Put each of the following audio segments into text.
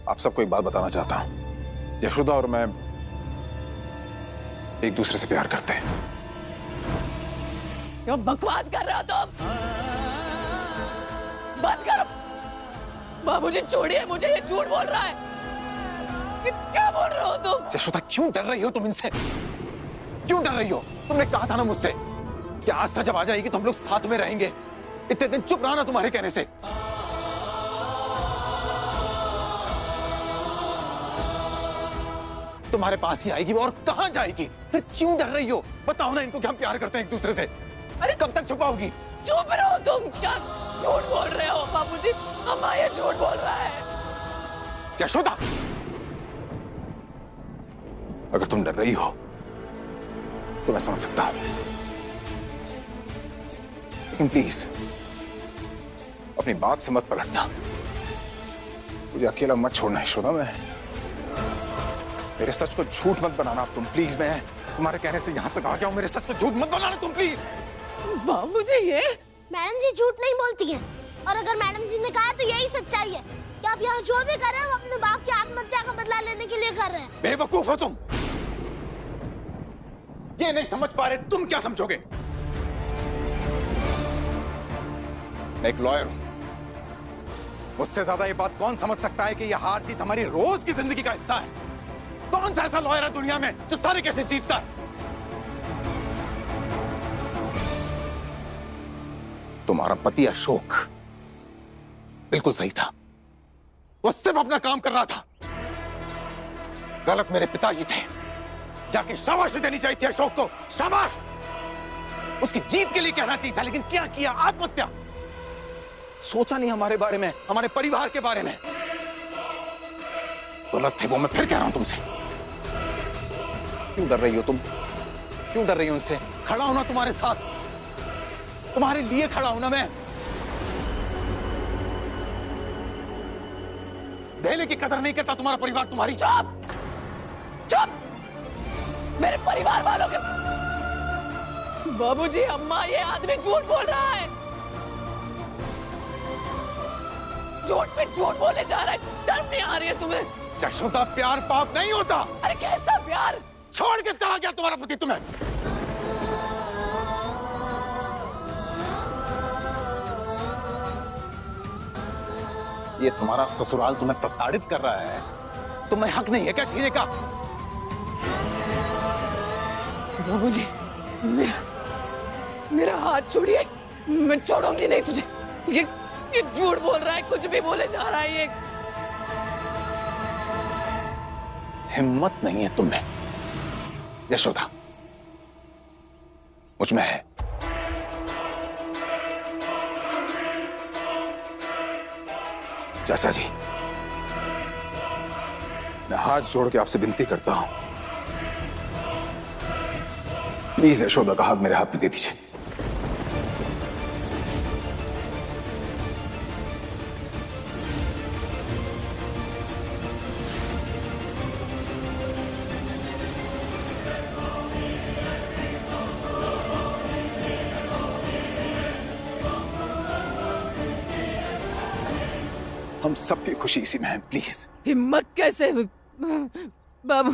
आप सबको एक बात बताना चाहता हूं, यशोदा और मैं एक दूसरे से प्यार करते हैं। क्यों बकवास कर रहे हो तुम? बंद करो। बाबूजी छोड़िए मुझे, ये झूठ बोल रहा है। क्या बोल रहे हो तुम? यशोदा क्यों डर रही हो तुम इनसे? क्यों डर रही हो? तुमने कहा था ना मुझसे कि आस्था जब आ जाएगी तो हम लोग साथ में रहेंगे। इतने दिन चुप रहा ना तुम्हारे कहने से। तुम्हारे पास ही आएगी वो, और कहां जाएगी? फिर क्यों डर रही हो? बताओ ना इनको कि हम प्यार करते हैं एक दूसरे से। अरे कब तक छुपाओगी? चुप रहो तुम। क्या झूठ बोल रहे हो बाबूजी? अम्मा ये झूठ बोल रहा है। यशोदा, अगर तुम डर रही हो तो मैं समझ सकता हूं, लेकिन प्लीज अपनी बात से मत पलटना। मुझे अकेला मत छोड़ना यशोदा। मैं मेरे सच को झूठ मत बनाना तुम प्लीज। मैं तुम्हारे कहने से यहां तक आ गया हूं, मेरे सच को झूठ मत बनाना तुम प्लीज। बाबूजी ये मैडम जी झूठ नहीं बोलती हैं, और अगर मैडम जी ने कहा तो यही सच्चाई है कि आप यहाँ जो भी कर रहे हैं वो अपने बाप की आत्महत्या का बदला लेने के लिए कर रहे हैं। बेवकूफ हो तुम। ये नहीं समझ पा रहे, तुम क्या समझोगे? मैं एक लॉयर हूं, मुझसे ज्यादा ये बात कौन समझ सकता है कि यह हार जीत हमारी रोज की जिंदगी का हिस्सा है? कौन सा ऐसा लॉयर है दुनिया में जो सारे केसेस जीतता है? तुम्हारा पति अशोक बिल्कुल सही था, वो सिर्फ अपना काम कर रहा था। गलत मेरे पिताजी थे। जाके शाबाशी देनी चाहिए थी अशोक को, शाबाश। उसकी जीत के लिए कहना चाहिए था, लेकिन क्या किया? आत्महत्या। सोचा नहीं हमारे बारे में, हमारे परिवार के बारे में। गलत थे वो, मैं फिर कह रहा हूं तुमसे। क्यों डर रही हो तुम? क्यों डर रही हो उनसे? खड़ा होना तुम्हारे साथ, तुम्हारे लिए खड़ा हूं ना मैं। धेले की कदर नहीं करता तुम्हारा परिवार तुम्हारी। चुप चुप। मेरे परिवार वालों के बाबूजी, अम्मा, ये आदमी झूठ बोल रहा है। झूठ पे झूठ बोले जा रहा है। शर्म नहीं आ रही है तुम्हें? यशोदा, प्यार पाप नहीं होता। अरे कैसा प्यार? छोड़ के चला गया तुम्हारा पति तुम्हें। ये तुम्हारा ससुराल तुम्हें प्रताड़ित कर रहा है, तुम्हें हक नहीं है क्या जीने का? बाबूजी, मेरा हाथ छोड़िए, मैं छोड़ूंगी नहीं तुझे। ये झूठ बोल रहा है, कुछ भी बोले जा रहा है ये। हिम्मत नहीं है तुम्हें यशोदा, मुझ में है। चाचा जी, मैं हाथ जोड़ के आपसे विनती करता हूं, प्लीज यशोदा का हाथ मेरे हाथ में दे दीजिए। हम सबकी खुशी इसी में है, प्लीज। हिम्मत कैसे बाबू?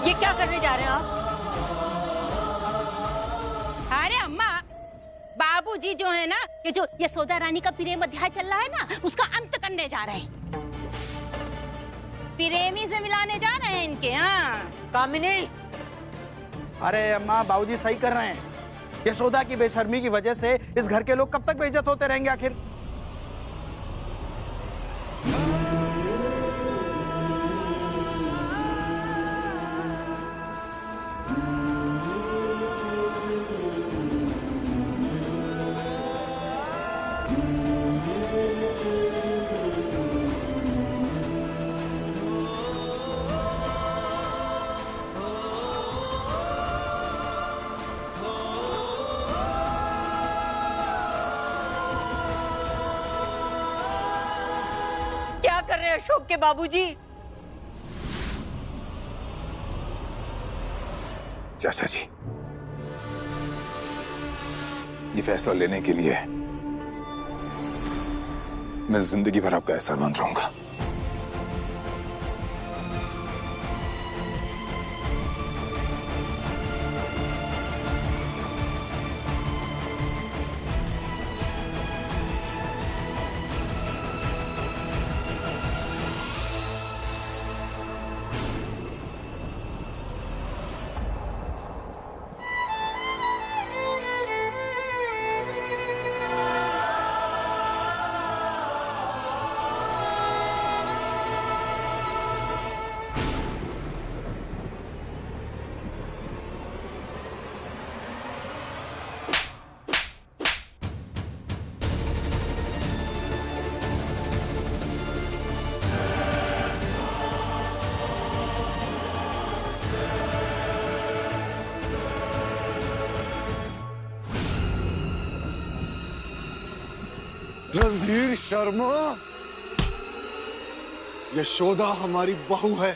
ये क्या करने जा रहे हैं आप? अरे अम्मा, बाबूजी जो है ना, ये जो यशोदा रानी का प्रेम अध्याय चल रहा है ना, उसका अंत करने जा रहे हैं। प्रेमी से मिलाने जा रहे हैं इनके। हाँ कामिनी, अरे अम्मा, बाबूजी सही कर रहे हैं। यशोदा की बेशर्मी की वजह से इस घर के लोग कब तक बेइज्जत होते रहेंगे आखिर? कर रहे हैं अशोक के बाबूजी? चाचा जी, ये फैसला लेने के लिए मैं जिंदगी भर आपका एहसान मंद रहूंगा। रणधीर शर्मा, यशोदा हमारी बहू है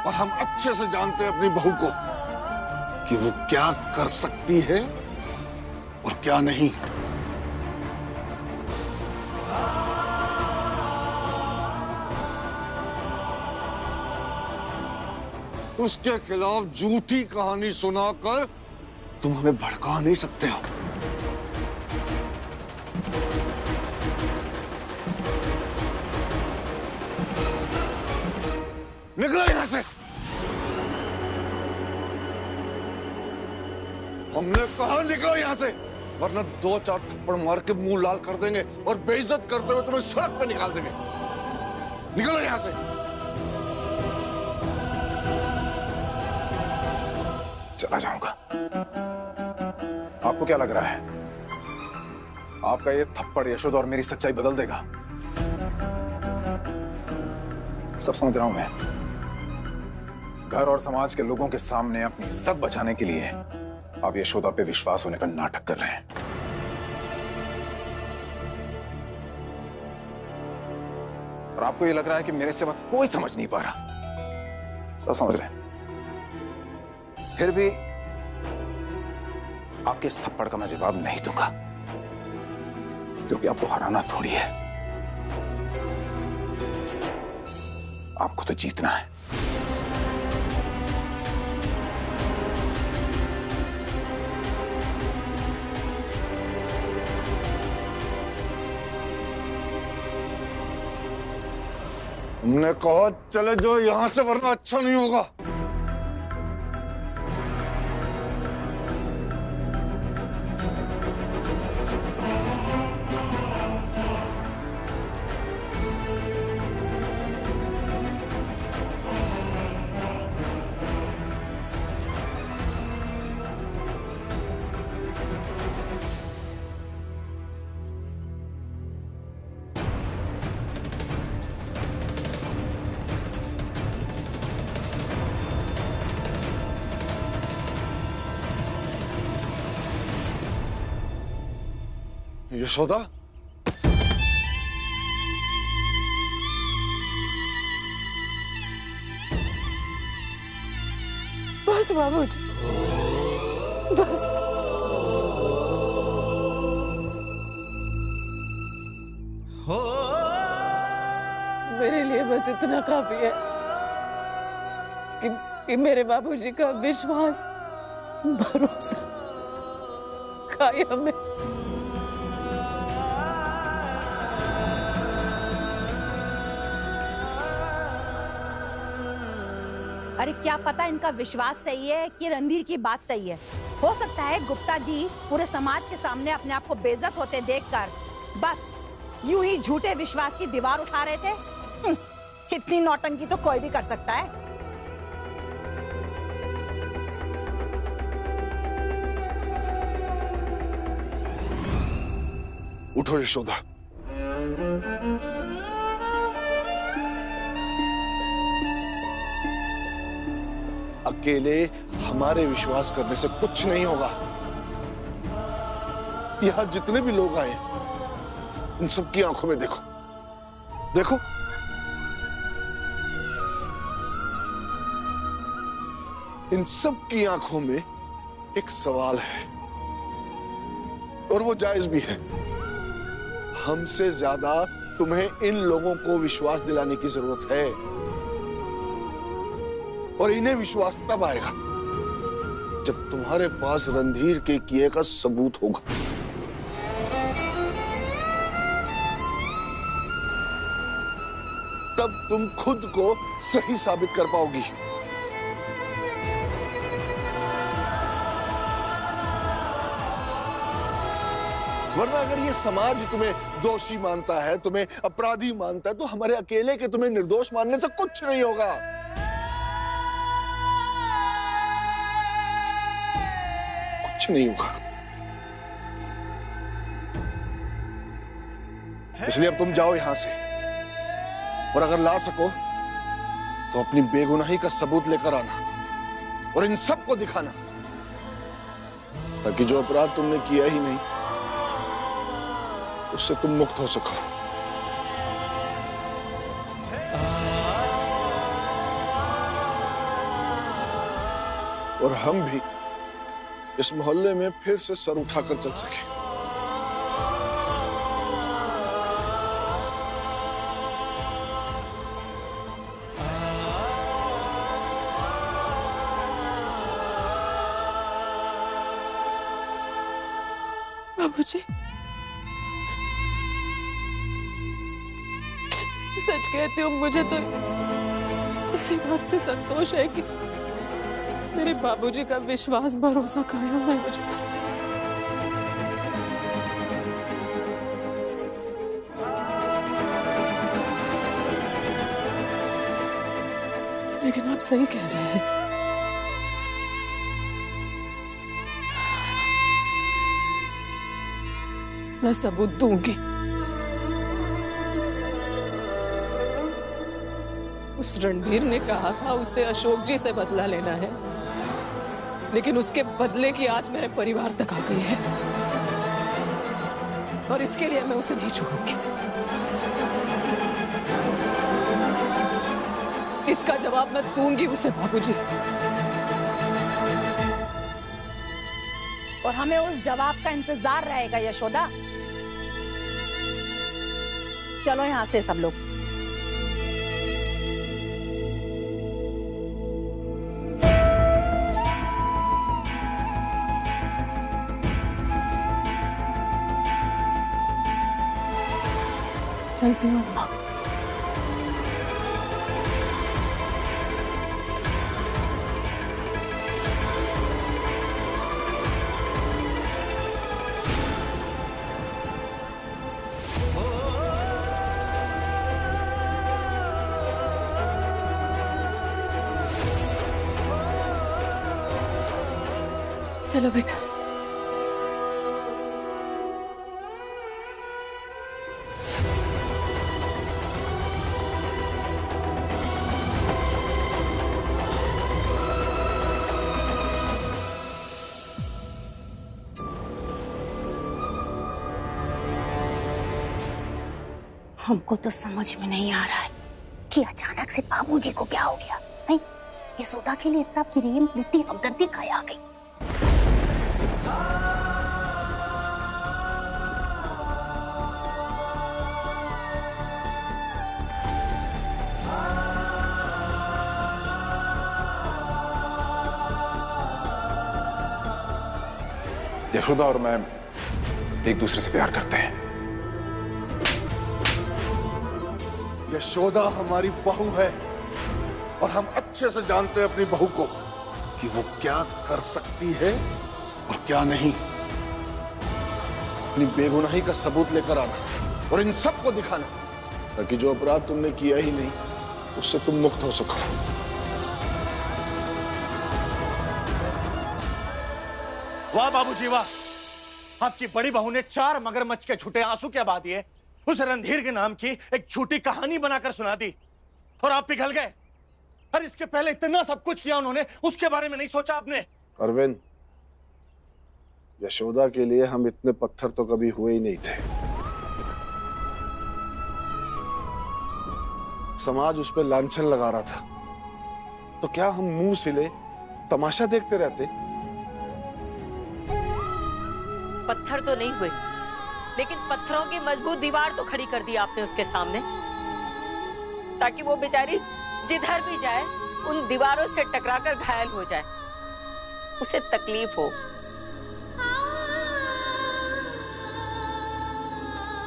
और हम अच्छे से जानते हैं अपनी बहू को कि वो क्या कर सकती है और क्या नहीं। उसके खिलाफ झूठी कहानी सुनाकर तुम हमें भड़का नहीं सकते हो। निकलो यहां से। हमने कहा निकलो यहां से, वरना 2-4 थप्पड़ मार के मुंह लाल कर देंगे और बेइज्जत करते हुए तुम्हें सड़क पे निकाल देंगे। निकलो यहां से। चला जाऊंगा। आपको क्या लग रहा है आपका ये थप्पड़ यशोदा और मेरी सच्चाई बदल देगा? सब समझ रहा हूं मैं। घर और समाज के लोगों के सामने अपनी इज्जत बचाने के लिए आप यशोदा पे विश्वास होने का नाटक कर रहे हैं। और आपको ये लग रहा है कि मेरे सिवा कोई समझ नहीं पा रहा। सब समझ रहे हैं। फिर भी आपके इस थप्पड़ का मैं जवाब नहीं दूंगा, क्योंकि आपको हराना थोड़ी है, आपको तो जीतना है। हमने कहा चले जाओ यहां से, वरना अच्छा नहीं होगा। यशोदा, बस बाबूजी, बस। मेरे लिए बस इतना काफी है कि मेरे बाबूजी का विश्वास, भरोसा कायम है। अरे क्या पता इनका विश्वास सही है कि रणधीर की बात सही है। हो सकता है गुप्ता जी पूरे समाज के सामने अपने आप को बेइज्जत होते देखकर बस यूं ही झूठे विश्वास की दीवार उठा रहे थे। इतनी नौटंकी तो कोई भी कर सकता है। उठो यशोदा। अकेले हमारे विश्वास करने से कुछ नहीं होगा। यहां जितने भी लोग आए, उन सबकी आंखों में देखो, देखो, इन सब की आंखों में एक सवाल है और वो जायज भी है। हमसे ज्यादा तुम्हें इन लोगों को विश्वास दिलाने की जरूरत है और इन्हें विश्वास तब आएगा जब तुम्हारे पास रणधीर के किए का सबूत होगा। तब तुम खुद को सही साबित कर पाओगी। वरना अगर ये समाज तुम्हें दोषी मानता है, तुम्हें अपराधी मानता है, तो हमारे अकेले के तुम्हें निर्दोष मानने से कुछ नहीं होगा। कुछ नहीं होगा। इसलिए अब तुम जाओ यहां से और अगर ला सको तो अपनी बेगुनाही का सबूत लेकर आना और इन सबको दिखाना, ताकि जो अपराध तुमने किया ही नहीं उससे तुम मुक्त हो सको। और हम भी इस मोहल्ले में फिर से सर उठाकर चल सके। बाबूजी, सच कहती हूँ, मुझे तो इसी बात से संतोष है कि मेरे बाबूजी का विश्वास भरोसा कायम है मुझ पर। लेकिन आप सही कह रहे हैं। मैं सबूत दूंगी। उस रणधीर ने कहा था उसे अशोक जी से बदला लेना है, लेकिन उसके बदले की आज मेरे परिवार तक आ गई है और इसके लिए मैं उसे नहीं छोड़ूंगी। इसका जवाब मैं दूंगी उसे बाबूजी। और हमें उस जवाब का इंतजार रहेगा यशोदा। चलो यहां से सब लोग। चलती हूँ अम्मा। चलो बेटा। हमको तो समझ में नहीं आ रहा है कि अचानक से बाबूजी को क्या हो गया। नहीं, यशोदा के लिए इतना प्रेम, प्रीति, हमदर्दी कहाँ आ गई? यशोदा और मैं एक दूसरे से प्यार करते हैं। यशोदा हमारी बहू है और हम अच्छे से जानते हैं अपनी बहू को कि वो क्या कर सकती है और क्या नहीं। अपनी बेगुनाही का सबूत लेकर आना और इन सबको दिखाना, ताकि जो अपराध तुमने किया ही नहीं उससे तुम मुक्त हो सको। वाह बाबूजी वाह, आपकी बड़ी बहू ने 4 मगरमच्छ के झूठे आंसू क्या बात है उस रणधीर के नाम की एक झूठी कहानी बनाकर सुना दी और आप पिघल गए। और इसके पहले इतना सब कुछ किया उन्होंने, उसके बारे में नहीं सोचा आपने? अरविंद, यशोदा के लिए हम इतने पत्थर तो कभी हुए ही नहीं थे। समाज उस पर लांछन लगा रहा था, तो क्या हम मुंह सिले तमाशा देखते रहते? पत्थर तो नहीं हुए, लेकिन पत्थरों की मजबूत दीवार तो खड़ी कर दी आपने उसके सामने, ताकि वो बेचारी जिधर भी जाए उन दीवारों से टकराकर घायल हो जाए, उसे तकलीफ हो।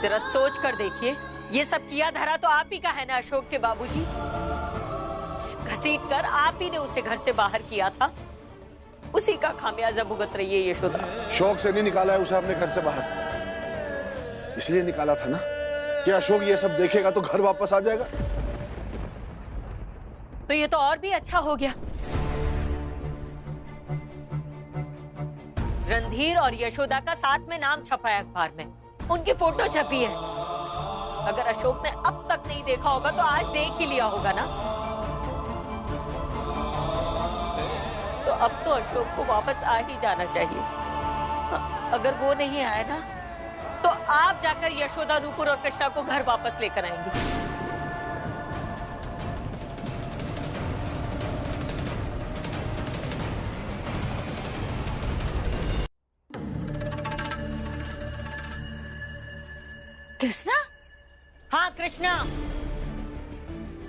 जरा सोच कर देखिए, ये सब किया धरा तो आप ही का है ना अशोक के बाबूजी। घसीट कर आप ही ने उसे घर से बाहर किया था, उसी का खामियाजा भुगत रही है यशोदा। शौक से नहीं निकाला है उसे आपने घर से बाहर, इसलिए निकाला था ना कि अशोक ये सब देखेगा तो घर वापस आ जाएगा। तो ये तो और भी अच्छा हो गया। रणधीर और यशोदा का साथ में नाम छपा है अखबार में, उनकी फोटो छपी है। अगर अशोक ने अब तक नहीं देखा होगा तो आज देख ही लिया होगा ना। तो अब तो अशोक को वापस आ ही जाना चाहिए। अगर वो नहीं आया ना तो आप जाकर यशोदा, नूपुर और कृष्णा को घर वापस लेकर आएंगे। कृष्णा? हाँ कृष्णा,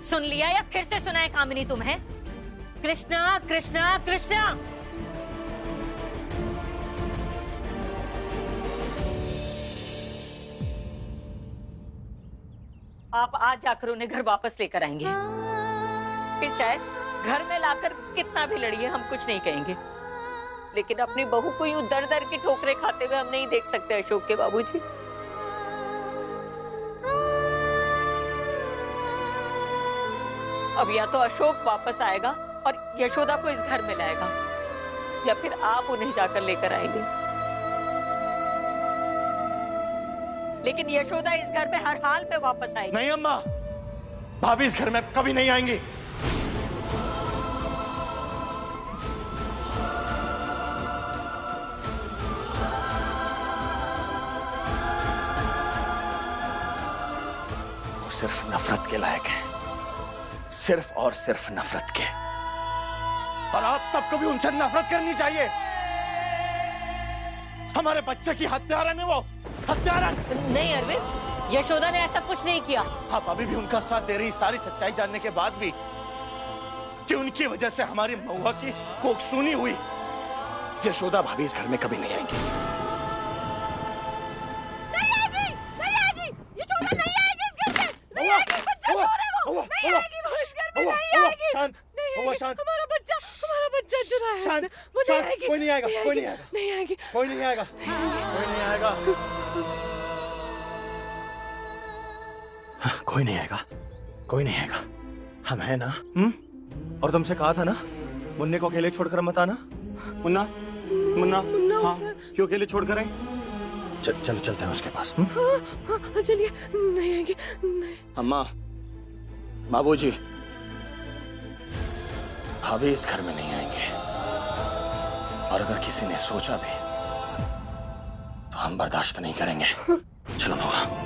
सुन लिया या फिर से सुनाए कामिनी तुम्हें? कृष्णा कृष्णा कृष्णा। आप आज जाकर उन्हें घर वापस लेकर आएंगे, फिर चाहे घर में लाकर कितना भी लड़िए हम कुछ नहीं कहेंगे, लेकिन अपनी बहू को यूं दर दर की ठोकरें खाते हुए हम नहीं देख सकते अशोक के बाबूजी। अब या तो अशोक वापस आएगा और यशोदा को इस घर में लाएगा, या फिर आप उन्हें जाकर लेकर आएंगे। लेकिन यशोदा इस घर में हर हाल में वापस आएगी। नहीं अम्मा, भाभी इस घर में कभी नहीं आएंगी। वो सिर्फ नफरत के लायक है, सिर्फ और सिर्फ नफरत के। और आप सबको भी उनसे नफरत करनी चाहिए। हमारे बच्चे की हत्यारा ने वो, हत्यारा। नहीं अरविंद, यशोदा ने ऐसा कुछ नहीं किया। आप अभी भी उनका साथ दे रही सारी सच्चाई जानने के बाद भी कि उनकी वजह से हमारी महुआ की कोखसूनी हुई। यशोदा भाभी इस घर में कभी नहीं आएंगी। नहीं आएगी, नहीं आएगी, यशोदा नहीं आएगी इस घर में। नहीं आएगी, बच्चा रो रहा है वो। नहीं आएगी वो इस घर में, नहीं आएगी। शांत, शांत। हमारा बच्चा चुरा है। शांत, वो नहीं शांत। आएगी। कोई नहीं आएगा, कोई नहीं आएगा। नहीं आएगी, कोई नहीं आएगा, कोई नहीं आएगा, कोई नहीं आएगा, कोई नहीं आएगा। हम हैं ना? और तुमसे कहा था ना मुन्ने को अकेले छोड़कर मत आना। मुन्ना, मुन्ना, हाँ क्यों अकेले छोड़कर आए? चलो चलते हैं उसके पास। चलिए। नहीं आएगी, नहीं। अम्मा, बाबूजी, भाभी इस घर में नहीं आएंगे, और अगर किसी ने सोचा भी तो हम बर्दाश्त नहीं करेंगे। चलो महुआ।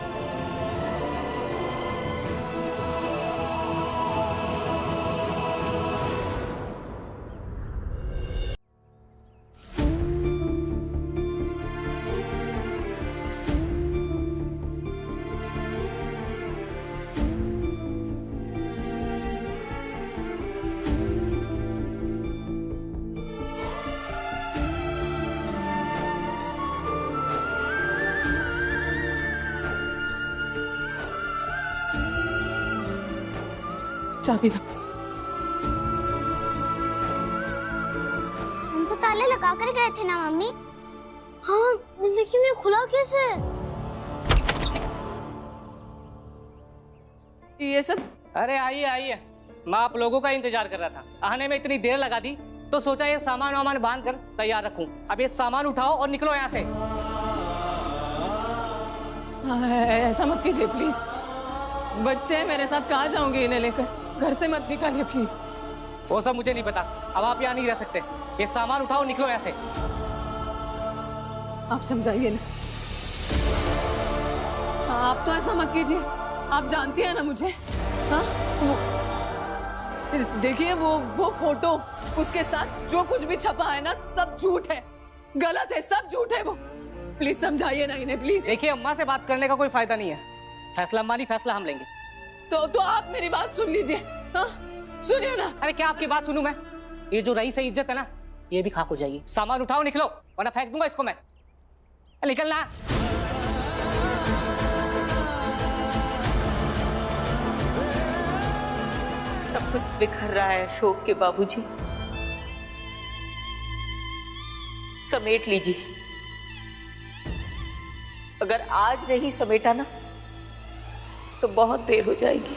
चाबी दो। हम तो ताले लगा कर गए थे ना मम्मी। हाँ, लेकिन ये खुला कैसे? ये सब? अरे आइए आइए, मैं आप लोगों का इंतजार कर रहा था। आने में इतनी देर लगा दी तो सोचा ये सामान वामान बांध कर तैयार रखूं। अब ये सामान उठाओ और निकलो यहाँ से। ऐसा मत कीजिए प्लीज। बच्चे मेरे साथ कहाँ जाऊंगी इन्हें लेकर? घर से मत निकालिए प्लीज। वो सब मुझे नहीं पता, अब आप यहाँ नहीं रह सकते। ये सामान उठाओ, निकलो यहाँ से। आप समझाइए ना। आप तो ऐसा मत कीजिए, आप जानती हैं ना मुझे। हाँ देखिए वो फोटो, उसके साथ जो कुछ भी छपा है ना, सब झूठ है, गलत है, सब झूठ है वो। प्लीज समझाइए ना इन्हें, प्लीज। देखिए अम्मा से बात करने का कोई फायदा नहीं है, फैसला अम्मा नहीं, फैसला हम लेंगे। तो आप मेरी बात सुन लीजिए, हाँ सुनिए ना। अरे क्या आपकी बात सुनूं मैं? ये जो रईस है इज्जत है ना, ये भी खाक हो जाएगी। सामान उठाओ, निकलो, वरना फेंक दूंगा इसको मैं। निकलना। सब कुछ बिखर रहा है अशोक के बाबूजी, समेट लीजिए। अगर आज नहीं समेटा ना तो बहुत देर हो जाएगी।